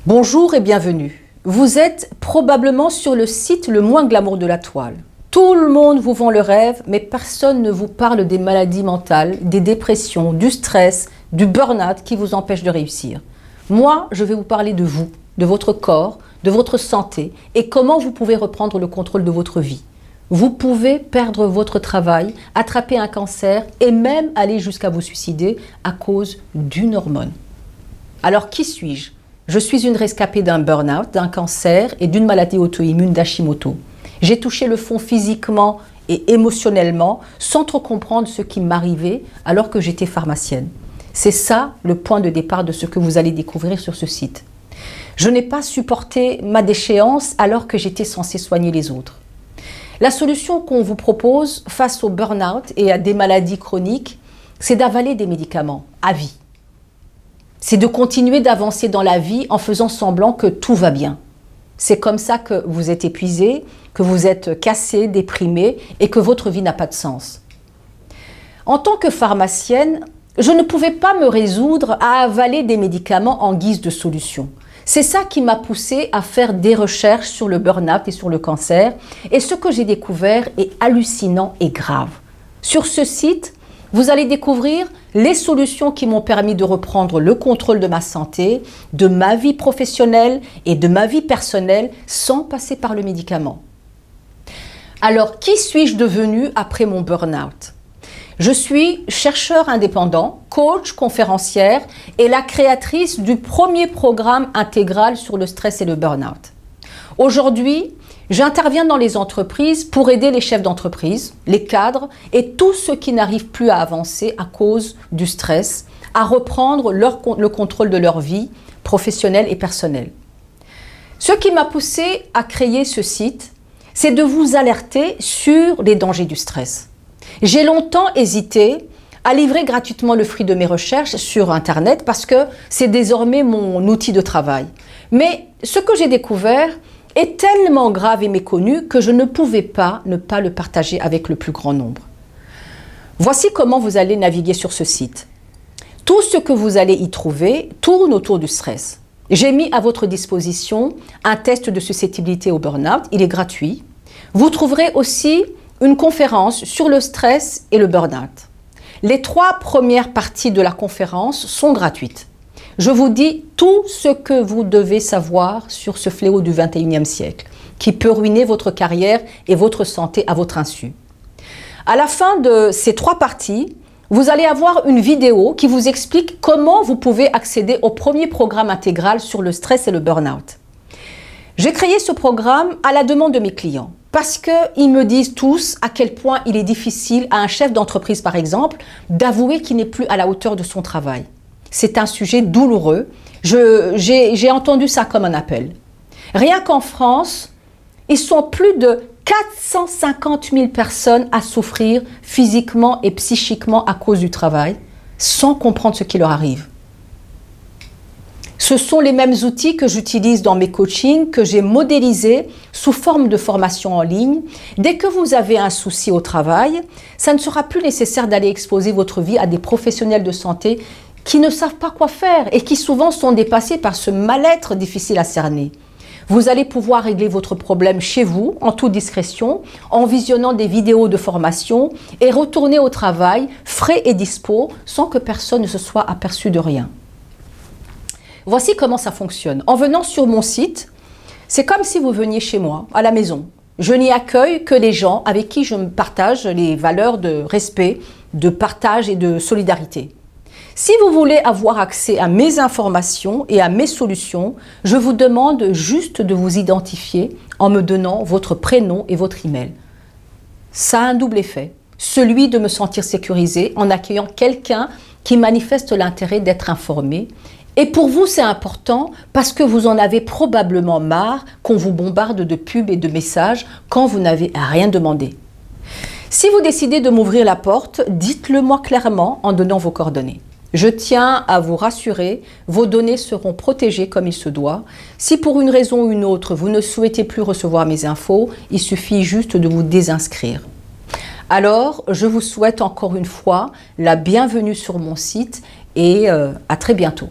Bonjour et bienvenue. Vous êtes probablement sur le site le moins glamour de la toile. Tout le monde vous vend le rêve, mais personne ne vous parle des maladies mentales, des dépressions, du stress, du burn-out qui vous empêchent de réussir. Moi, je vais vous parler de vous, de votre corps, de votre santé et comment vous pouvez reprendre le contrôle de votre vie. Vous pouvez perdre votre travail, attraper un cancer et même aller jusqu'à vous suicider à cause d'une hormone. Alors qui suis-je ? Je suis une rescapée d'un burn-out, d'un cancer et d'une maladie auto-immune d'Hashimoto. J'ai touché le fond physiquement et émotionnellement sans trop comprendre ce qui m'arrivait alors que j'étais pharmacienne. C'est ça le point de départ de ce que vous allez découvrir sur ce site. Je n'ai pas supporté ma déchéance alors que j'étais censée soigner les autres. La solution qu'on vous propose face au burn-out et à des maladies chroniques, c'est d'avaler des médicaments à vie. C'est de continuer d'avancer dans la vie en faisant semblant que tout va bien. C'est comme ça que vous êtes épuisé, que vous êtes cassé, déprimé et que votre vie n'a pas de sens. En tant que pharmacienne, je ne pouvais pas me résoudre à avaler des médicaments en guise de solution. C'est ça qui m'a poussée à faire des recherches sur le burn-out et sur le cancer. Et ce que j'ai découvert est hallucinant et grave. Sur ce site, vous allez découvrir les solutions qui m'ont permis de reprendre le contrôle de ma santé, de ma vie professionnelle et de ma vie personnelle sans passer par le médicament. Alors, qui suis-je devenue après mon burn-out ? Je suis chercheur indépendant, coach, conférencière et la créatrice du premier programme intégral sur le stress et le burn-out. Aujourd'hui, j'interviens dans les entreprises pour aider les chefs d'entreprise, les cadres et tous ceux qui n'arrivent plus à avancer à cause du stress, à reprendre le contrôle de leur vie professionnelle et personnelle. Ce qui m'a poussé à créer ce site, c'est de vous alerter sur les dangers du stress. J'ai longtemps hésité à livrer gratuitement le fruit de mes recherches sur Internet parce que c'est désormais mon outil de travail. Mais ce que j'ai découvert est tellement grave et méconnu que je ne pouvais pas ne pas le partager avec le plus grand nombre. Voici comment vous allez naviguer sur ce site. Tout ce que vous allez y trouver tourne autour du stress. J'ai mis à votre disposition un test de susceptibilité au burn-out, il est gratuit. Vous trouverez aussi une conférence sur le stress et le burn-out. Les 3 premières parties de la conférence sont gratuites. Je vous dis tout ce que vous devez savoir sur ce fléau du 21e siècle, qui peut ruiner votre carrière et votre santé à votre insu. À la fin de ces 3 parties, vous allez avoir une vidéo qui vous explique comment vous pouvez accéder au premier programme intégral sur le stress et le burn-out. J'ai créé ce programme à la demande de mes clients parce qu'ils me disent tous à quel point il est difficile à un chef d'entreprise, par exemple, d'avouer qu'il n'est plus à la hauteur de son travail. C'est un sujet douloureux. J'ai entendu ça comme un appel. Rien qu'en France, ils sont plus de 450 000 personnes à souffrir physiquement et psychiquement à cause du travail, sans comprendre ce qui leur arrive. Ce sont les mêmes outils que j'utilise dans mes coachings, que j'ai modélisés sous forme de formation en ligne. Dès que vous avez un souci au travail, ça ne sera plus nécessaire d'aller exposer votre vie à des professionnels de santé qui ne savent pas quoi faire et qui souvent sont dépassés par ce mal-être difficile à cerner. Vous allez pouvoir régler votre problème chez vous, en toute discrétion, en visionnant des vidéos de formation et retourner au travail frais et dispo sans que personne ne se soit aperçu de rien. Voici comment ça fonctionne. En venant sur mon site, c'est comme si vous veniez chez moi, à la maison. Je n'y accueille que les gens avec qui je me partage les valeurs de respect, de partage et de solidarité. Si vous voulez avoir accès à mes informations et à mes solutions, je vous demande juste de vous identifier en me donnant votre prénom et votre email. Ça a un double effet, celui de me sentir sécurisée en accueillant quelqu'un qui manifeste l'intérêt d'être informé. Et pour vous, c'est important parce que vous en avez probablement marre qu'on vous bombarde de pubs et de messages quand vous n'avez rien demandé. Si vous décidez de m'ouvrir la porte, dites-le moi clairement en donnant vos coordonnées. Je tiens à vous rassurer, vos données seront protégées comme il se doit. Si pour une raison ou une autre, vous ne souhaitez plus recevoir mes infos, il suffit juste de vous désinscrire. Alors, je vous souhaite encore une fois la bienvenue sur mon site et à très bientôt.